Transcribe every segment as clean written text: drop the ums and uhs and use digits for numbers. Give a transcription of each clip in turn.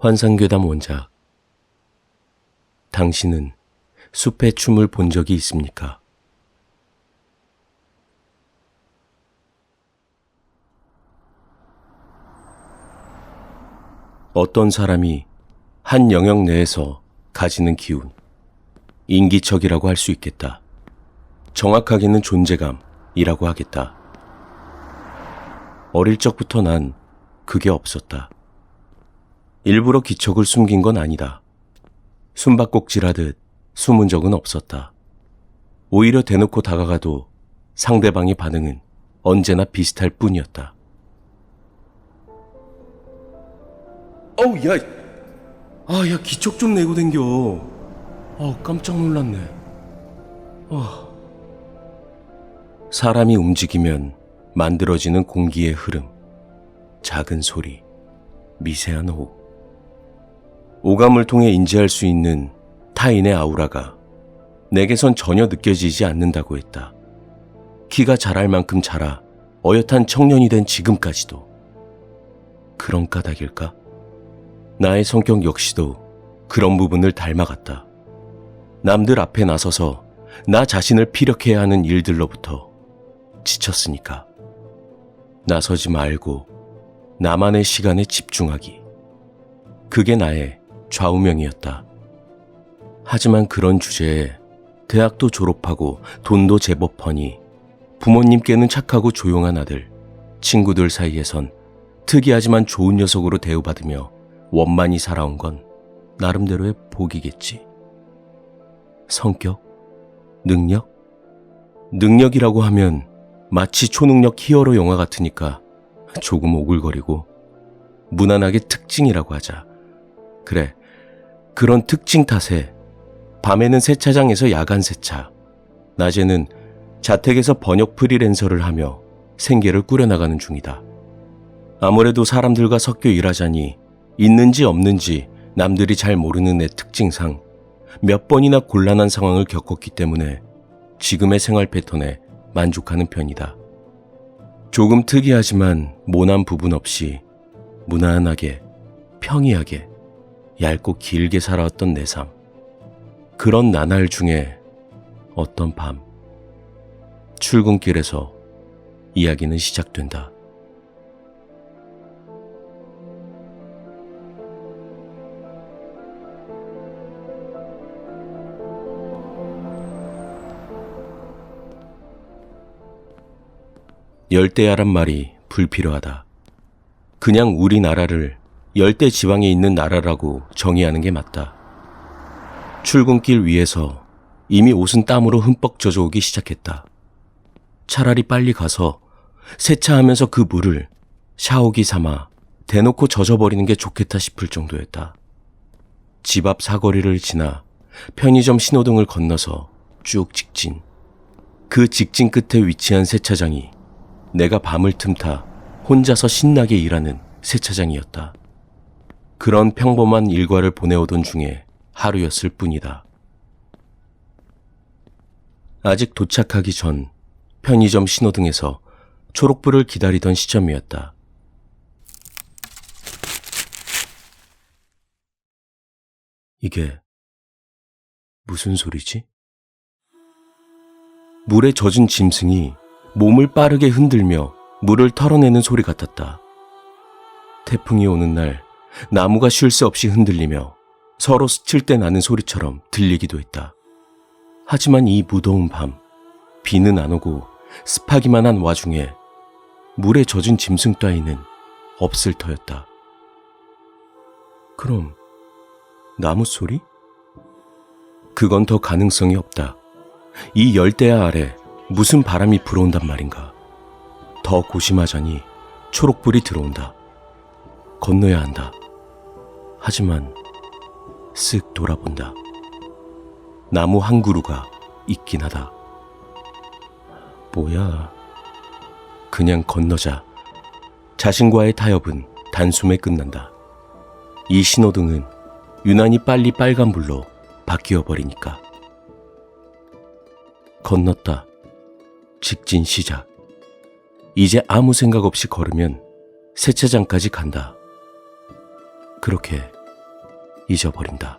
환상괴담 원작. 당신은 숲의 춤을 본 적이 있습니까? 어떤 사람이 한 영역 내에서 가지는 기운, 인기척이라고 할 수 있겠다. 정확하게는 존재감이라고 하겠다. 어릴 적부터 난 그게 없었다. 일부러 기척을 숨긴 건 아니다. 숨바꼭질하듯 숨은 적은 없었다. 오히려 대놓고 다가가도 상대방의 반응은 언제나 비슷할 뿐이었다. 어우, 야, 기척 좀 내고 댕겨. 깜짝 놀랐네. 사람이 움직이면 만들어지는 공기의 흐름, 작은 소리, 미세한 호흡. 오감을 통해 인지할 수 있는 타인의 아우라가 내게선 전혀 느껴지지 않는다고 했다. 키가 자랄 만큼 자라 어엿한 청년이 된 지금까지도. 그런 까닭일까? 나의 성격 역시도 그런 부분을 닮아갔다. 남들 앞에 나서서 나 자신을 피력해야 하는 일들로부터 지쳤으니까. 나서지 말고 나만의 시간에 집중하기. 그게 나의 좌우명이었다. 하지만 그런 주제에 대학도 졸업하고 돈도 제법 버니 부모님께는 착하고 조용한 아들, 친구들 사이에선 특이하지만 좋은 녀석으로 대우받으며 원만히 살아온 건 나름대로의 복이겠지. 성격? 능력? 능력이라고 하면 마치 초능력 히어로 영화 같으니까 조금 오글거리고 무난하게 특징이라고 하자. 그래, 그런 특징 탓에 밤에는 세차장에서 야간 세차, 낮에는 자택에서 번역 프리랜서를 하며 생계를 꾸려나가는 중이다. 아무래도 사람들과 섞여 일하자니 있는지 없는지 남들이 잘 모르는 내 특징상 몇 번이나 곤란한 상황을 겪었기 때문에 지금의 생활 패턴에 만족하는 편이다. 조금 특이하지만 모난 부분 없이 무난하게, 평이하게, 얇고 길게 살아왔던 내 삶. 그런 나날 중에 어떤 밤, 출근길에서 이야기는 시작된다. 열대야란 말이 불필요하다. 그냥 우리나라를 열대 지방에 있는 나라라고 정의하는 게 맞다. 출근길 위에서 이미 옷은 땀으로 흠뻑 젖어오기 시작했다. 차라리 빨리 가서 세차하면서 그 물을 샤워기 삼아 대놓고 젖어버리는 게 좋겠다 싶을 정도였다. 집 앞 사거리를 지나 편의점 신호등을 건너서 쭉 직진. 그 직진 끝에 위치한 세차장이 내가 밤을 틈타 혼자서 신나게 일하는 세차장이었다. 그런 평범한 일과를 보내오던 중에 하루였을 뿐이다. 아직 도착하기 전 편의점 신호등에서 초록불을 기다리던 시점이었다. 이게 무슨 소리지? 물에 젖은 짐승이 몸을 빠르게 흔들며 물을 털어내는 소리 같았다. 태풍이 오는 날 나무가 쉴 새 없이 흔들리며 서로 스칠 때 나는 소리처럼 들리기도 했다. 하지만 이 무더운 밤, 비는 안 오고 습하기만 한 와중에 물에 젖은 짐승 따위는 없을 터였다. 그럼 나무 소리? 그건 더 가능성이 없다. 이 열대야 아래 무슨 바람이 불어온단 말인가. 더 고심하자니 초록불이 들어온다. 건너야 한다. 하지만 쓱 돌아본다. 나무 한 그루가 있긴 하다. 뭐야. 그냥 건너자. 자신과의 타협은 단숨에 끝난다. 이 신호등은 유난히 빨리 빨간불로 바뀌어버리니까. 건넜다. 직진 시작. 이제 아무 생각 없이 걸으면 세차장까지 간다. 그렇게 잊어버린다.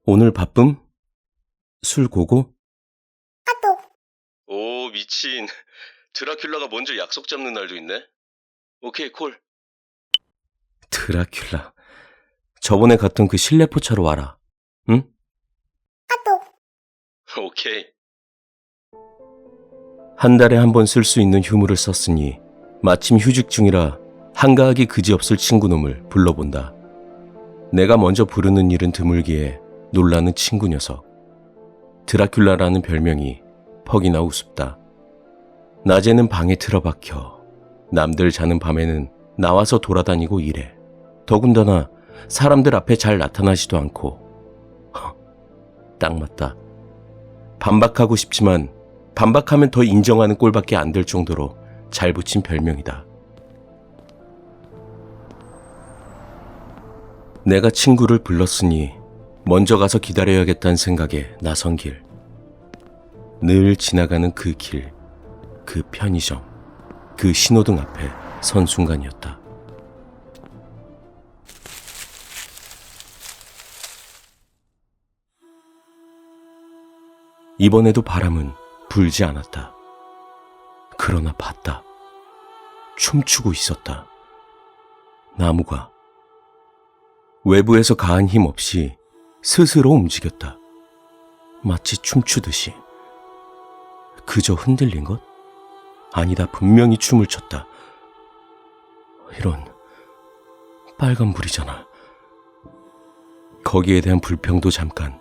오늘 바쁨? 술 고고? 오, 미친. 드라큘라가 먼저 약속 잡는 날도 있네. 오케이, 콜. 드라큘라. 저번에 갔던 그 실내포차로 와라. 응? 오케이. 한 달에 한 번 쓸 수 있는 휴무를 썼으니 마침 휴직 중이라 한가하기 그지없을 친구놈을 불러본다. 내가 먼저 부르는 일은 드물기에 놀라는 친구 녀석. 드라큘라라는 별명이 퍽이나 우습다. 낮에는 방에 틀어박혀 남들 자는 밤에는 나와서 돌아다니고 이래. 더군다나 사람들 앞에 잘 나타나지도 않고. 딱 맞다. 반박하고 싶지만 반박하면 더 인정하는 꼴밖에 안 될 정도로 잘 붙인 별명이다. 내가 친구를 불렀으니 먼저 가서 기다려야겠다는 생각에 나선 길. 늘 지나가는 그 길, 그 편의점, 그 신호등 앞에 선 순간이었다. 이번에도 바람은 불지 않았다. 그러나 봤다. 춤추고 있었다. 나무가 외부에서 가한 힘 없이 스스로 움직였다. 마치 춤추듯이. 그저 흔들린 것? 아니다, 분명히 춤을 췄다. 이런, 빨간불이잖아. 거기에 대한 불평도 잠깐,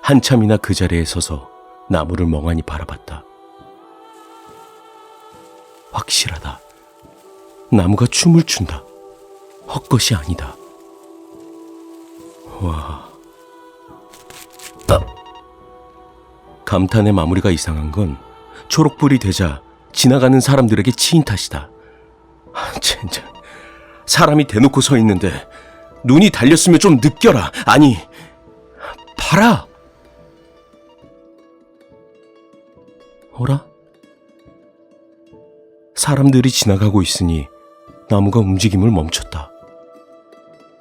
한참이나 그 자리에 서서 나무를 멍하니 바라봤다. 확실하다. 나무가 춤을 춘다. 헛것이 아니다. 와. 감탄의 마무리가 이상한 건 초록불이 되자 지나가는 사람들에게 치인 탓이다. 젠장. 사람이 대놓고 서 있는데 눈이 달렸으면 좀 느껴라. 아니, 봐라. 어라? 사람들이 지나가고 있으니 나무가 움직임을 멈췄다.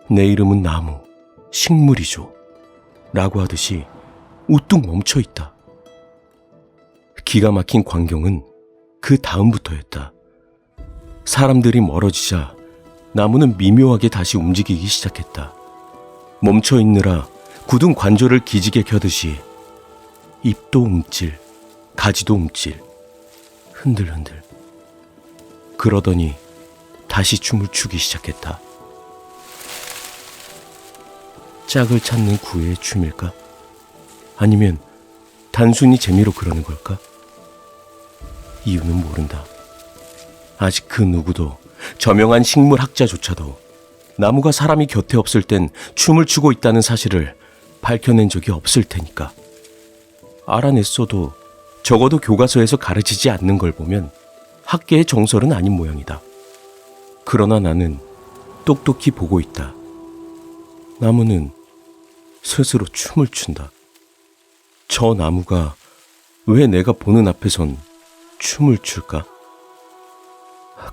내 이름은 나무, 식물이죠. 라고 하듯이 우뚝 멈춰 있다. 기가 막힌 광경은 그 다음부터였다. 사람들이 멀어지자 나무는 미묘하게 다시 움직이기 시작했다. 멈춰 있느라 굳은 관절을 기지개 켜듯이 잎도 움찔, 가지도 움찔, 흔들흔들. 그러더니 다시 춤을 추기 시작했다. 짝을 찾는 구애의 춤일까? 아니면 단순히 재미로 그러는 걸까? 이유는 모른다. 아직 그 누구도, 저명한 식물학자조차도 나무가 사람이 곁에 없을 땐 춤을 추고 있다는 사실을 밝혀낸 적이 없을 테니까. 알아냈어도 적어도 교과서에서 가르치지 않는 걸 보면 학계의 정설은 아닌 모양이다. 그러나 나는 똑똑히 보고 있다. 나무는 스스로 춤을 춘다. 저 나무가 왜 내가 보는 앞에선 춤을 출까?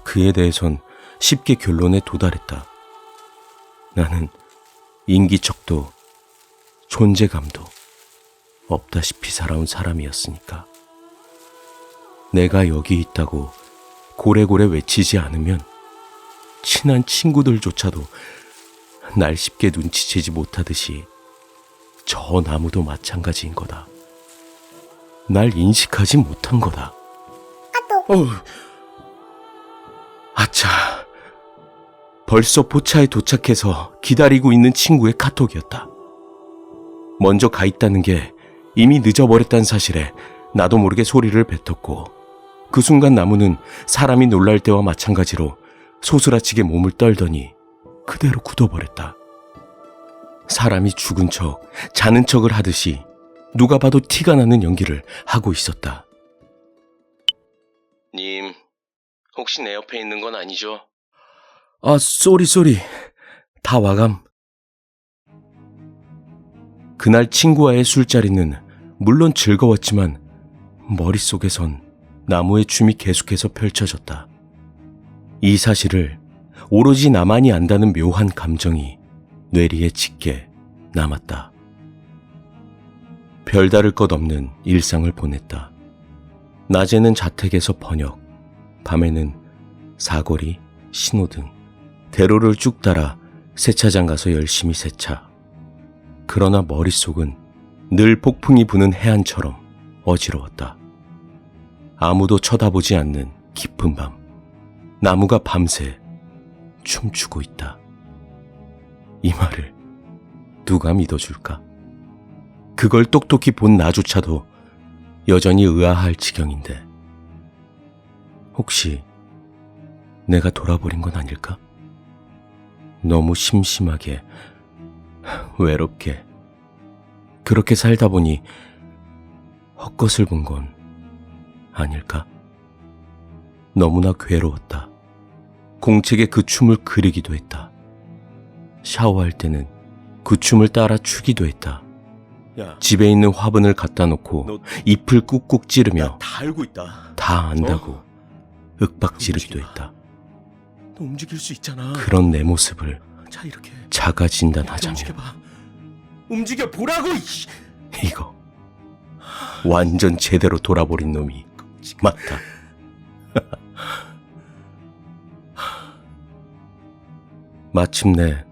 그에 대해선 쉽게 결론에 도달했다. 나는 인기척도 존재감도 없다시피 살아온 사람이었으니까. 내가 여기 있다고 고래고래 외치지 않으면 친한 친구들조차도 날 쉽게 눈치채지 못하듯이 저 나무도 마찬가지인 거다. 날 인식하지 못한 거다. 아차. 벌써 포차에 도착해서 기다리고 있는 친구의 카톡이었다. 먼저 가 있다는 게 이미 늦어버렸다는 사실에 나도 모르게 소리를 뱉었고, 그 순간 나무는 사람이 놀랄 때와 마찬가지로 소스라치게 몸을 떨더니 그대로 굳어버렸다. 사람이 죽은 척, 자는 척을 하듯이 누가 봐도 티가 나는 연기를 하고 있었다. 님, 혹시 내 옆에 있는 건 아니죠? 아, 쏘리. 다 와감. 그날 친구와의 술자리는 물론 즐거웠지만 머릿속에선 나무의 춤이 계속해서 펼쳐졌다. 이 사실을 오로지 나만이 안다는 묘한 감정이 뇌리에 짙게 남았다. 별다를 것 없는 일상을 보냈다. 낮에는 자택에서 번역, 밤에는 사거리, 신호등, 대로를 쭉 따라 세차장 가서 열심히 세차. 그러나 머릿속은 늘 폭풍이 부는 해안처럼 어지러웠다. 아무도 쳐다보지 않는 깊은 밤, 나무가 밤새 춤추고 있다. 이 말을 누가 믿어줄까? 그걸 똑똑히 본 나조차도 여전히 의아할 지경인데, 혹시 내가 돌아버린 건 아닐까? 너무 심심하게, 외롭게, 그렇게 살다 보니 헛것을 본 건 아닐까? 너무나 괴로웠다. 공책에 그 춤을 그리기도 했다. 샤워할 때는 그 춤을 따라 추기도 했다. 야, 집에 있는 화분을 갖다 놓고 너- 잎을 꾹꾹 찌르며 다 알고 있다. 다 안다고 윽박지르기도 움직이지 마. 했다. 너 움직일 수 있잖아. 그런 내 모습을 자, 이렇게 자가 진단하자면 움직여봐. 움직여 보라고. 이거 완전 제대로 돌아버린 놈이 맞다. 마침내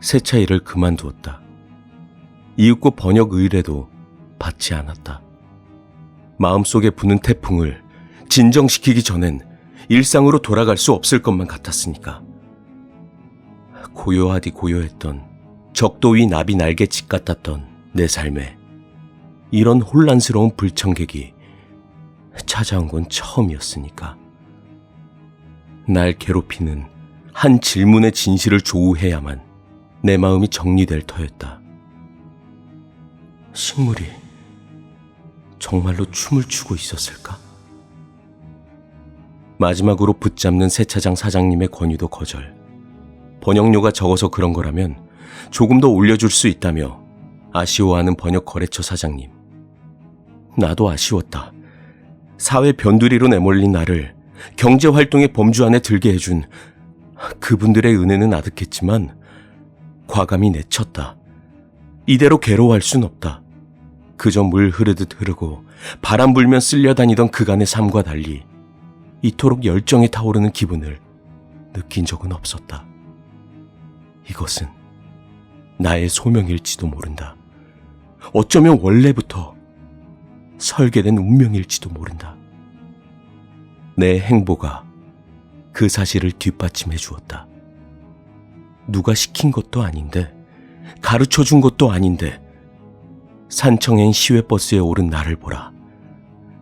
세차 일을 그만두었다. 이윽고 번역 의뢰도 받지 않았다. 마음속에 부는 태풍을 진정시키기 전엔 일상으로 돌아갈 수 없을 것만 같았으니까. 고요하디 고요했던 적도 위 나비 날개짓 같았던 내 삶에 이런 혼란스러운 불청객이 찾아온 건 처음이었으니까. 날 괴롭히는 한 질문의 진실을 조우해야만 내 마음이 정리될 터였다. 식물이 정말로 춤을 추고 있었을까? 마지막으로 붙잡는 세차장 사장님의 권유도 거절. 번역료가 적어서 그런 거라면 조금 더 올려줄 수 있다며 아쉬워하는 번역 거래처 사장님. 나도 아쉬웠다. 사회 변두리로 내몰린 나를 경제활동의 범주 안에 들게 해준 그분들의 은혜는 아득했지만 과감히 내쳤다. 이대로 괴로워할 순 없다. 그저 물 흐르듯 흐르고 바람 불면 쓸려다니던 그간의 삶과 달리 이토록 열정에 타오르는 기분을 느낀 적은 없었다. 이것은 나의 소명일지도 모른다. 어쩌면 원래부터 설계된 운명일지도 모른다. 내 행보가 그 사실을 뒷받침해 주었다. 누가 시킨 것도 아닌데, 가르쳐 준 것도 아닌데, 산청행 시외버스에 오른 나를 보라.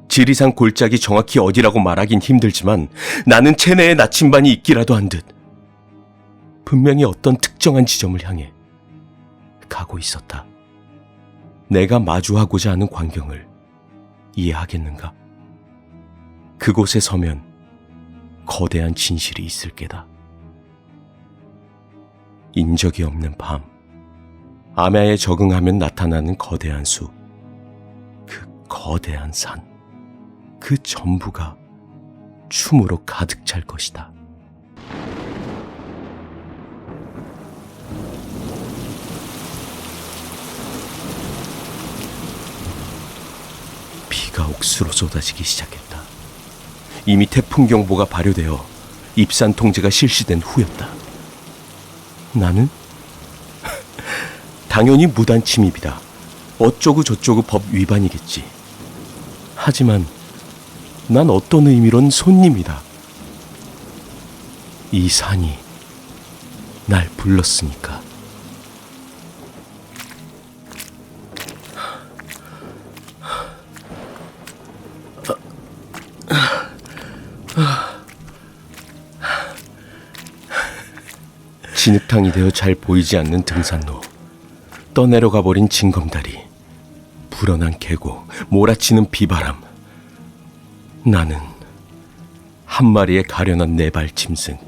지리산 골짜기 정확히 어디라고 말하긴 힘들지만 나는 체내에 나침반이 있기라도 한 듯 분명히 어떤 특정한 지점을 향해 가고 있었다. 내가 마주하고자 하는 광경을 이해하겠는가? 그곳에 서면 거대한 진실이 있을 게다. 인적이 없는 밤, 암야에 적응하면 나타나는 거대한 숲, 그 거대한 산, 그 전부가 춤으로 가득 찰 것이다. 비가 옥수로 쏟아지기 시작했다. 이미 태풍 경보가 발효되어 입산 통제가 실시된 후였다. 나는 당연히 무단 침입이다. 어쩌고 저쩌고 법 위반이겠지. 하지만 난 어떤 의미론 손님이다. 이 산이 날 불렀으니까. 진흙탕이 되어 잘 보이지 않는 등산로, 떠내려가 버린 징검다리, 불어난 계곡, 몰아치는 비바람. 나는 한 마리의 가련한 네 발 짐승,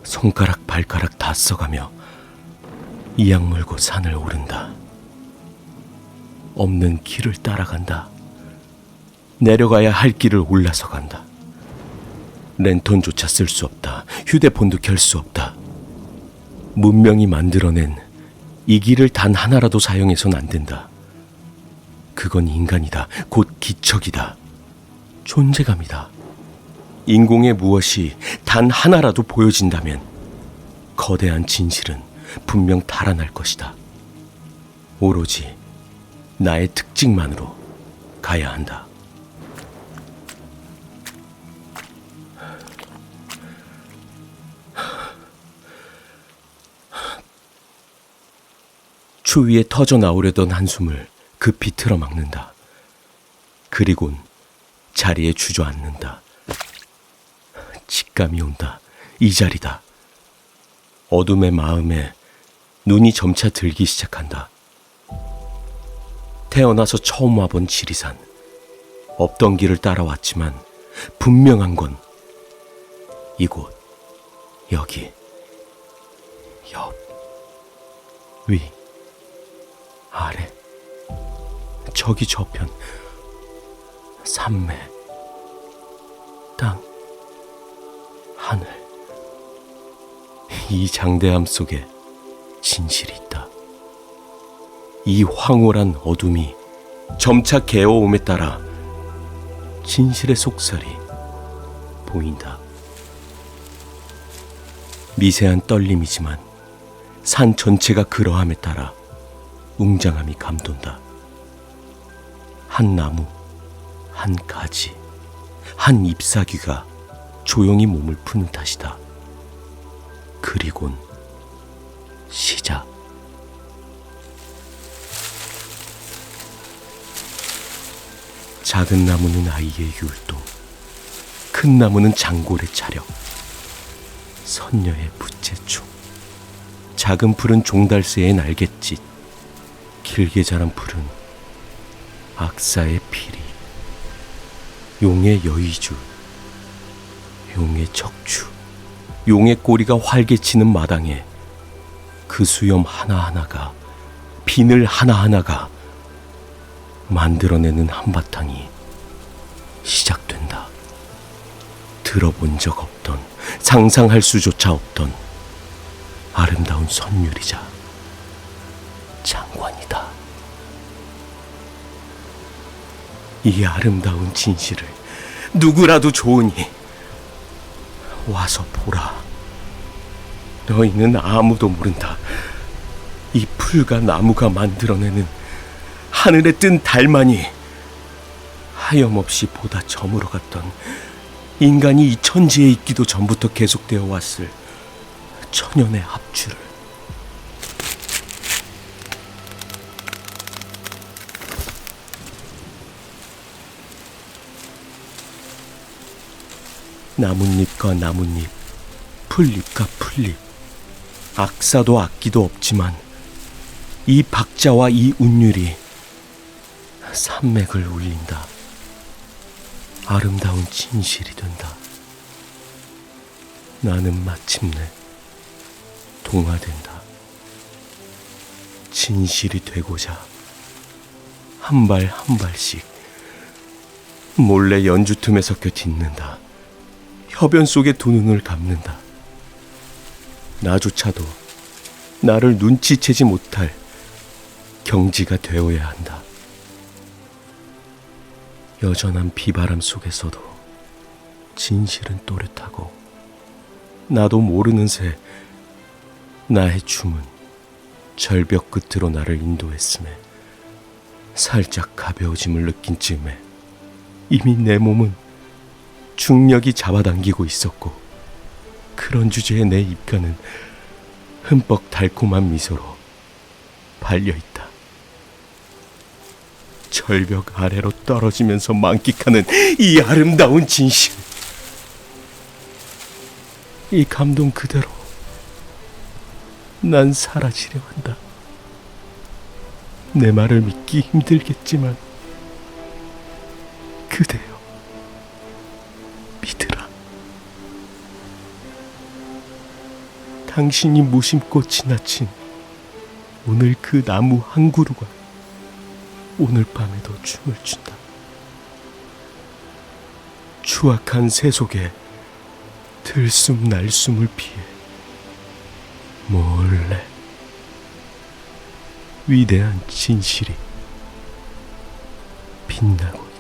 손가락 발가락 다 써가며 이악 물고 산을 오른다. 없는 길을 따라간다. 내려가야 할 길을 올라서 간다. 랜턴조차 쓸 수 없다. 휴대폰도 켤 수 없다. 문명이 만들어낸 이 길을 단 하나라도 사용해선 안 된다. 그건 인간이다. 곧 기척이다. 존재감이다. 인공의 무엇이 단 하나라도 보여진다면 거대한 진실은 분명 달아날 것이다. 오로지 나의 특징만으로 가야 한다. 추위에 터져 나오려던 한숨을 급히 틀어막는다. 그리곤 자리에 주저앉는다. 직감이 온다. 이 자리다. 어둠의 마음에 눈이 점차 들기 시작한다. 태어나서 처음 와본 지리산. 없던 길을 따라왔지만 분명한 건 이곳, 여기, 옆, 위, 아래, 저기 저편, 산매, 땅, 하늘. 이 장대함 속에 진실이 있다. 이 황홀한 어둠이 점차 개어옴에 따라 진실의 속살이 보인다. 미세한 떨림이지만 산 전체가 그러함에 따라 웅장함이 감돈다. 한 나무, 한 가지, 한 잎사귀가 조용히 몸을 푸는 탓이다. 그리곤 시작. 작은 나무는 아이의 율도, 큰 나무는 장골의 차력, 선녀의 부채춤, 작은 풀은 종달새의 날갯짓, 길게 자란 풀은 악사의 피리, 용의 여의주, 용의 척추, 용의 꼬리가 활개치는 마당에 그 수염 하나하나가, 비늘 하나하나가 만들어내는 한바탕이 시작된다. 들어본 적 없던, 상상할 수조차 없던 아름다운 선율이자 장관이다. 이 아름다운 진실을 누구라도 좋으니 와서 보라. 너희는 아무도 모른다. 이 풀과 나무가 만들어내는 하늘에 뜬 달만이 하염없이 보다 저물어 갔던, 인간이 이 천지에 있기도 전부터 계속되어 왔을 천연의 합주를. 나뭇잎과 나뭇잎, 풀잎과 풀잎, 악사도 악기도 없지만 이 박자와 이 운율이 산맥을 울린다. 아름다운 진실이 된다. 나는 마침내 동화된다. 진실이 되고자 한 발 한 발씩 몰래 연주 틈에 섞여 딛는다. 혀변 속에 두 눈을 감는다. 나조차도 나를 눈치채지 못할 경지가 되어야 한다. 여전한 비바람 속에서도 진실은 또렷하고, 나도 모르는 새 나의 춤은 절벽 끝으로 나를 인도했음에, 살짝 가벼워짐을 느낀 즈음에 이미 내 몸은 중력이 잡아당기고 있었고, 그런 주제에 내 입가는 흠뻑 달콤한 미소로 발려있다. 절벽 아래로 떨어지면서 만끽하는 이 아름다운 진실, 이 감동 그대로 난 사라지려 한다. 내 말을 믿기 힘들겠지만 그대여 믿으라. 당신이 무심코 지나친 오늘 그 나무 한 그루가 오늘 밤에도 춤을 춘다. 추악한 세속에 들숨날숨을 피해 몰래 위대한 진실이 빛나고 있다.